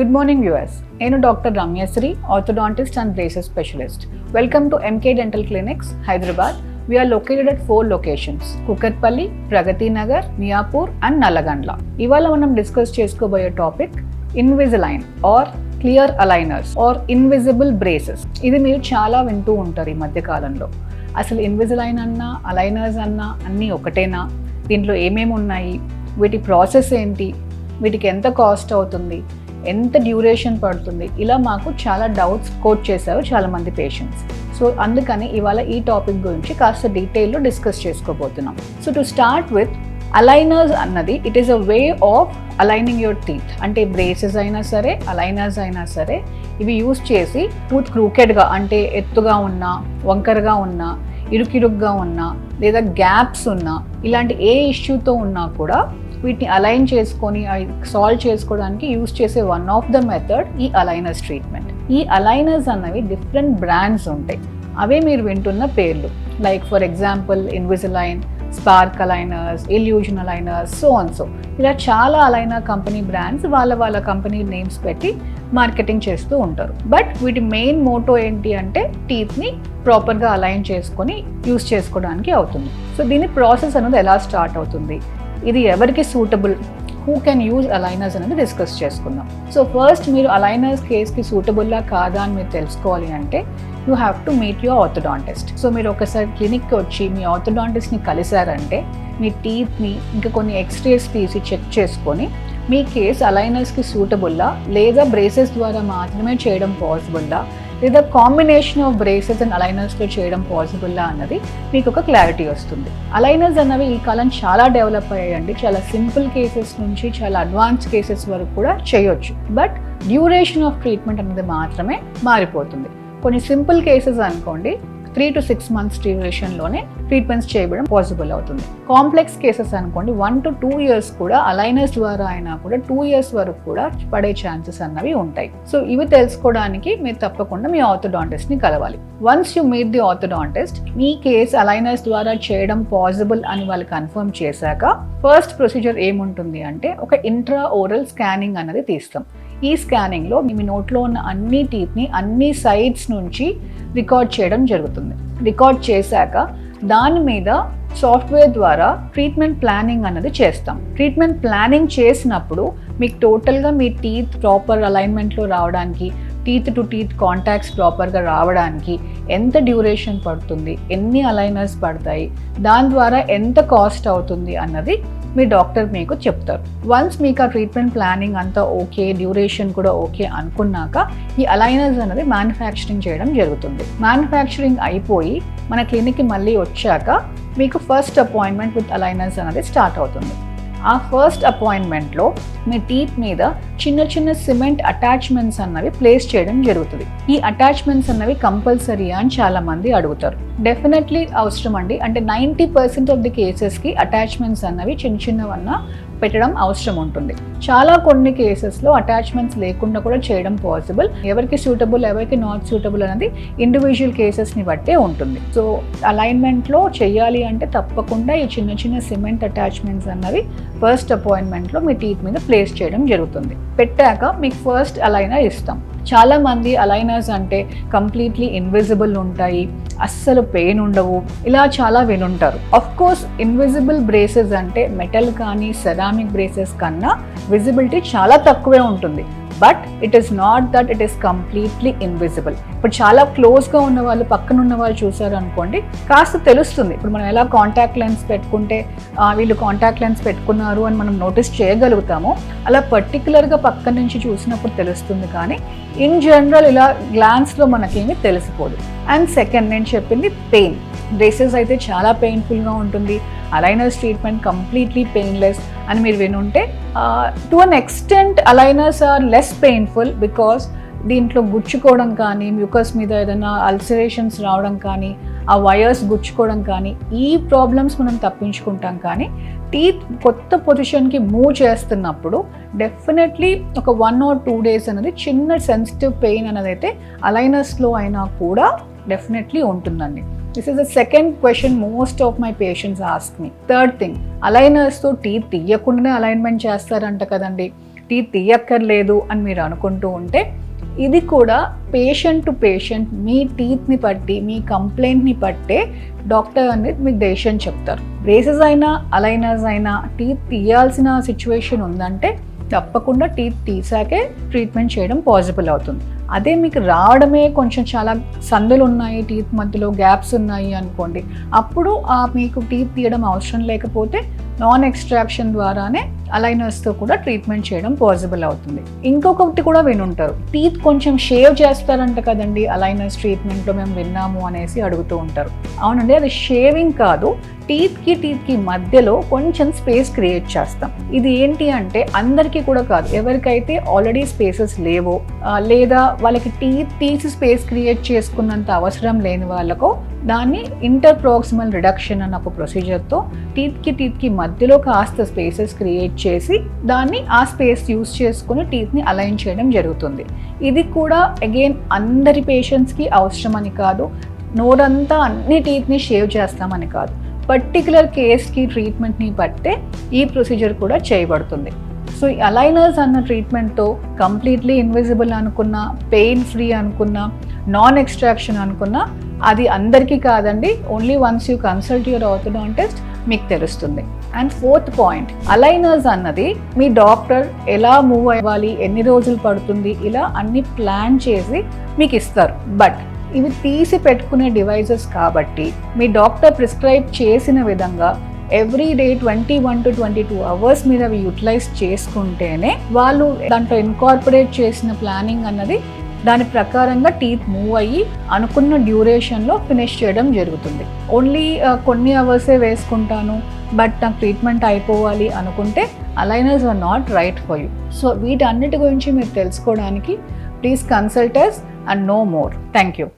Good morning viewers. నేను doctor Ramyasri, orthodontist and braces specialist. Welcome to MK dental clinics, Hyderabad. We are located at 4 locations: Kukatpally, Pragathi Nagar, Miyapur and Nallagandla. ఇవాళ మనం discuss చేసుకోబోయే topic Invisalign or clear aligners or invisible braces. ఇది మీరు చాలా వింటూ ఉంటారు ఈ మధ్య కాలంలో. అసలు ఇన్విజిలైన్ అన్నా అలైనర్స్ అన్నా అన్నీ ఒకటేనా? దీంట్లో ఏమేమి ఉన్నాయి? వీటి ప్రాసెస్ ఏంటి? వీటికి ఎంత కాస్ట్ అవుతుంది? ఎంత డ్యూరేషన్ పడుతుంది? ఇలా మాకు చాలా డౌట్స్ కోట్ చేశారు చాలామంది పేషెంట్స్. సో అందుకని ఇవాళ ఈ టాపిక్ గురించి కాస్త డీటెయిల్లో డిస్కస్ చేసుకోబోతున్నాం. So to start with, aligners అన్నది it is a way of aligning your teeth. అంటే బ్రేసెస్ అయినా సరే, అలైనర్స్ అయినా సరే, ఇవి యూజ్ చేసి టూత్ క్రూకెడ్గా అంటే ఎత్తుగా ఉన్నా, వంకరగా ఉన్నా, ఇరుకిరుగ్గా ఉన్నా, లేదా గ్యాప్స్ ఉన్నా, ఇలాంటి ఏ ఇష్యూతో ఉన్నా కూడా వీటిని అలైన్ చేసుకొని సాల్వ్ చేసుకోవడానికి యూజ్ చేసే వన్ ఆఫ్ ద మెథడ్ ఈ అలైనర్స్ ట్రీట్మెంట్. ఈ అలైనర్స్ అన్నవి డిఫరెంట్ బ్రాండ్స్ ఉంటాయి. అవే మీరు వింటున్న పేర్లు, like for example Invisalign, spark aligners, illusion aligners, so and so. ఇలా చాలా అలైనర్ కంపెనీ బ్రాండ్స్ వాళ్ళ కంపెనీ నేమ్స్ పెట్టి మార్కెటింగ్ చేస్తూ ఉంటారు. బట్ వీటి మెయిన్ మోటో ఏంటి అంటే టీత్ని ప్రాపర్గా అలైన్ చేసుకొని యూజ్ చేసుకోవడానికి అవుతుంది. సో దీని ప్రాసెస్ అనేది ఎలా స్టార్ట్ అవుతుంది, ఇది ఎవరికి suitable, who can use aligners అనేది డిస్కస్ చేసుకుందాం. సో ఫస్ట్ మీరు అలైనర్స్ కేస్కి సూటబుల్లా కాదా అని మీరు తెలుసుకోవాలి అంటే you have to meet your orthodontist. So మీరు ఒకసారి క్లినిక్కి వచ్చి మీ ఆర్థోడాంటిస్ట్ని కలిసారంటే మీ టీత్ని ఇంకా కొన్ని ఎక్స్రేస్ తీసి చెక్ చేసుకొని మీ కేస్ అలైనర్స్కి సూటబుల్లా, లేదా బ్రేసెస్ ద్వారా మాత్రమే చేయడం పాసిబుల్లా, లేదా కాంబినేషన్ ఆఫ్ బ్రేసెస్ అండ్ అలైనర్స్తో చేయడం పాసిబుల్లా అన్నది మీకు ఒక క్లారిటీ వస్తుంది. అలైనర్స్ అన్నవి ఈ కాలం చాలా డెవలప్ అయ్యాయండి. చాలా సింపుల్ కేసెస్ నుంచి చాలా అడ్వాన్స్ కేసెస్ వరకు కూడా చేయొచ్చు. బట్ డ్యూరేషన్ ఆఫ్ ట్రీట్మెంట్ అనేది మాత్రమే మారిపోతుంది. కొన్ని సింపుల్ కేసెస్ అనుకోండి 3 to 6 months డ్యూరేషన్లోనే ట్రీట్మెంట్స్ చేయడం పాసిబుల్ అవుతుంది. కాంప్లెక్స్ కేసెస్ అనుకోండి 1 to 2 years కూడా అలైనర్స్ ద్వారా అయినా కూడా 2 years వరకు కూడా పడే ఛాన్సెస్ అన్నవి ఉంటాయి. సో ఇవి తెలుసుకోవడానికి మీరు తప్పకుండా మీ ఆర్థోడాంటిస్ట్ని కలవాలి. Once you meet the orthodontist, me case aligners ద్వారా చేయడం పాసిబుల్ అని వాళ్ళు కన్ఫర్మ్ చేశాక ఫస్ట్ ప్రొసీజర్ ఏముంటుంది అంటే ఒక ఇంట్రా ఓరల్ స్కానింగ్ అన్నది తీస్తాం. ఈ స్కానింగ్లో మీ నోట్లో ఉన్న అన్ని టీత్ని అన్ని సైడ్స్ నుంచి రికార్డ్ చేయడం జరుగుతుంది. రికార్డ్ చేశాక దాని మీద సాఫ్ట్వేర్ ద్వారా ట్రీట్మెంట్ ప్లానింగ్ అన్నది చేస్తాం. ట్రీట్మెంట్ ప్లానింగ్ చేసినప్పుడు మీకు టోటల్గా మీ టీత్ ప్రాపర్ అలైన్మెంట్లో రావడానికి, టీత్ టు టీత్ కాంటాక్ట్స్ ప్రాపర్గా రావడానికి ఎంత డ్యూరేషన్ పడుతుంది, ఎన్ని అలైనర్స్ పడతాయి, దాని ద్వారా ఎంత కాస్ట్ అవుతుంది అన్నది మీ డాక్టర్ మీకు చెప్తారు. వన్స్ మీకు ఆ ట్రీట్మెంట్ ప్లానింగ్ అంతా ఓకే, డ్యూరేషన్ కూడా ఓకే అనుకున్నాక ఈ అలైనర్స్ అనేది మ్యానుఫ్యాక్చరింగ్ చేయడం జరుగుతుంది. మ్యానుఫ్యాక్చరింగ్ అయిపోయి మన క్లినిక్కి మళ్ళీ వచ్చాక మీకు ఫస్ట్ అపాయింట్మెంట్ విత్ అలైనర్స్ అనేది స్టార్ట్ అవుతుంది. ఆ ఫస్ట్ అపాయింట్మెంట్లో మీ టీత్ మీద చిన్న చిన్న సిమెంట్ అటాచ్మెంట్స్ అన్నవి ప్లేస్ చేయడం జరుగుతుంది. ఈ అటాచ్మెంట్స్ అన్నవి కంపల్సరీ అని చాలామంది అడుగుతారు. డెఫినెట్లీ అవసరం అండి. అంటే 90% ఆఫ్ ది కేసెస్కి అటాచ్మెంట్స్ అన్నవి చిన్న చిన్నవన్నా పెట్టడం అవసరం ఉంటుంది. చాలా కొన్ని కేసెస్లో అటాచ్మెంట్స్ లేకుండా కూడా చేయడం పాసిబుల్. ఎవరికి సూటబుల్, ఎవరికి నాట్ సూటబుల్ అనేది ఇండివిజువల్ కేసెస్ని బట్టే ఉంటుంది. సో అలైన్మెంట్లో చేయాలి అంటే తప్పకుండా ఈ చిన్న చిన్న సిమెంట్ అటాచ్మెంట్స్ అన్నవి ఫస్ట్ అపాయింట్మెంట్లో మీ టీత్ మీద ప్లేస్ చేయడం జరుగుతుంది. పెట్టాక మీకు ఫస్ట్ అలైనర్ ఇస్తాం. చాలామంది అలైనర్స్ అంటే కంప్లీట్లీ ఇన్విజిబుల్ ఉంటాయి, అస్సలు పెయిన్ ఉండవు, ఇలా చాలా వినుంటారు. ఆఫ్ కోర్స్ ఇన్విజిబుల్ బ్రేసెస్ అంటే మెటల్ కానీ సెరామిక్ బ్రేసెస్ కన్నా విజిబిలిటీ చాలా తక్కువే ఉంటుంది. But it is not that it is completely invisible. ఇప్పుడు చాలా క్లోజ్గా ఉన్న వాళ్ళు, పక్కన ఉన్న వాళ్ళు చూసారు అనుకోండి, కాస్త తెలుస్తుంది. ఇప్పుడు మనం ఎలా కాంటాక్ట్ లెన్స్ పెట్టుకుంటే వీళ్ళు కాంటాక్ట్ లెన్స్ పెట్టుకున్నారు అని మనం నోటీస్ చేయగలుగుతామో, అలా పర్టికులర్గా పక్క నుంచి చూసినప్పుడు తెలుస్తుంది. కానీ ఇన్ జనరల్ ఇలా గ్లాన్స్లో మనకేమీ తెలిసిపోదు. అండ్ సెకండ్, నేను చెప్పింది పెయిన్. బ్రేసెస్ అయితే చాలా పెయిన్ఫుల్గా ఉంటుంది, అలైనర్స్ ట్రీట్మెంట్ కంప్లీట్లీ పెయిన్లెస్ అని మీరు వినుంటే, to an extent aligners are less painful because దీంట్లో గుచ్చుకోవడం కానీ, మ్యూకస్ మీద ఏదైనా అల్సరేషన్స్ రావడం కానీ, ఆ వైర్స్ గుచ్చుకోవడం కానీ, ఈ ప్రాబ్లమ్స్ మనం తప్పించుకుంటాం. కానీ టీత్ కొత్త పొజిషన్కి మూవ్ చేస్తున్నప్పుడు డెఫినెట్లీ ఒక 1 or 2 days అనేది చిన్న సెన్సిటివ్ పెయిన్ అనేది అయితే అలైనర్స్లో అయినా కూడా డెఫినెట్లీ ఉంటుందండి. This is the second question most of my patients ask me. Third thing, aligners తో టీత్ తీయకుండానే అలైన్మెంట్ చేస్తారంట కదండి. టీత్ తీయక్కర్లేదు అని మీరు అనుకుంటూ ఉంటే, ఇది కూడా పేషెంట్ టు పేషెంట్ మీ టీత్ని బట్టి, మీ కంప్లైంట్ని బట్టే డాక్టర్ అనేది మీకు డెసిషన్ చెప్తారు. బ్రేసెస్ అయినా అలైనర్స్ అయినా టీత్ తీయాల్సిన సిచ్యువేషన్ ఉందంటే తప్పకుండా టీత్ తీసాకే ట్రీట్మెంట్ చేయడం పాసిబుల్ అవుతుంది. అదే మీకు రావడమే కొంచెం చాలా సందులు ఉన్నాయి, టీత్ మధ్యలో గ్యాప్స్ ఉన్నాయి అనుకోండి, అప్పుడు మీకు టీత్ తీయడం అవసరం లేకపోతే నాన్ ఎక్స్ట్రాక్షన్ ద్వారానే అలైనర్స్తో కూడా ట్రీట్మెంట్ చేయడం పాసిబుల్ అవుతుంది. ఇంకొకటి కూడా వినుంటారు, టీత్ కొంచెం షేవ్ చేస్తారంట కదండి అలైనర్స్ ట్రీట్మెంట్లో, మేము విన్నాము అనేసి అడుగుతూ ఉంటారు. అవునండి, అది షేవింగ్ కాదు, టీత్కి మధ్యలో కొంచెం స్పేస్ క్రియేట్ చేస్తాం. ఇది ఏంటి అంటే అందరికీ కూడా కాదు, ఎవరికైతే ఆల్రెడీ స్పేసెస్ లేవో లేదా వాళ్ళకి టీత్ తీసి స్పేస్ క్రియేట్ చేసుకున్నంత అవసరం లేని వాళ్ళకో దాన్ని ఇంటర్ ప్రాక్సిమల్ రిడక్షన్ అన్న ఒక ప్రొసీజర్తో టీత్కి మధ్యలో కాస్త స్పేసెస్ క్రియేట్ చేసి దాన్ని ఆ స్పేస్ యూస్ చేసుకుని టీత్ని అలైన్ చేయడం జరుగుతుంది. ఇది కూడా అగైన్ అందరి పేషెంట్స్కి అవసరమని కాదు, నోరంతా అన్ని టీత్ని షేవ్ చేస్తామని కాదు, పర్టికులర్ కేస్కి ట్రీట్మెంట్ని బట్టే ఈ ప్రొసీజర్ కూడా చేయబడుతుంది. సో ఈ అలైనర్స్ అన్న ట్రీట్మెంట్తో కంప్లీట్లీ ఇన్విజిబుల్ అనుకున్నా, పెయిన్ ఫ్రీ అనుకున్నా, నాన్ ఎక్స్ట్రాక్షన్ అనుకున్నా అది అందరికీ కాదండి, only once you consult your orthodontist మీకు తెలుస్తుంది. అండ్ ఫోర్త్ పాయింట్, అలైనర్స్ అన్నది మీ డాక్టర్ ఎలా మూవ్ అవ్వాలి, ఎన్ని రోజులు పడుతుంది, ఇలా అన్ని ప్లాన్ చేసి మీకు ఇస్తారు. బట్ ఇవి తీసి పెట్టుకునే డివైజెస్ కాబట్టి మీ డాక్టర్ ప్రిస్క్రైబ్ చేసిన విధంగా ఎవ్రీ డే 21 to 22 అవర్స్ మీరు అవి యూటిలైజ్ చేసుకుంటేనే వాళ్ళు దాంట్లో ఇన్కార్పొరేట్ చేసిన ప్లానింగ్ అన్నది దాని ప్రకారంగా టీత్ మూవ్ అయ్యి అనుకున్న డ్యూరేషన్లో ఫినిష్ చేయడం జరుగుతుంది. ఓన్లీ కొన్ని అవర్సే వేసుకుంటాను బట్ నాకు ట్రీట్మెంట్ అయిపోవాలి అనుకుంటే aligners are not right for you. So వీటన్నిటి గురించి మీరు తెలుసుకోవడానికి please consult us and know more. Thank you.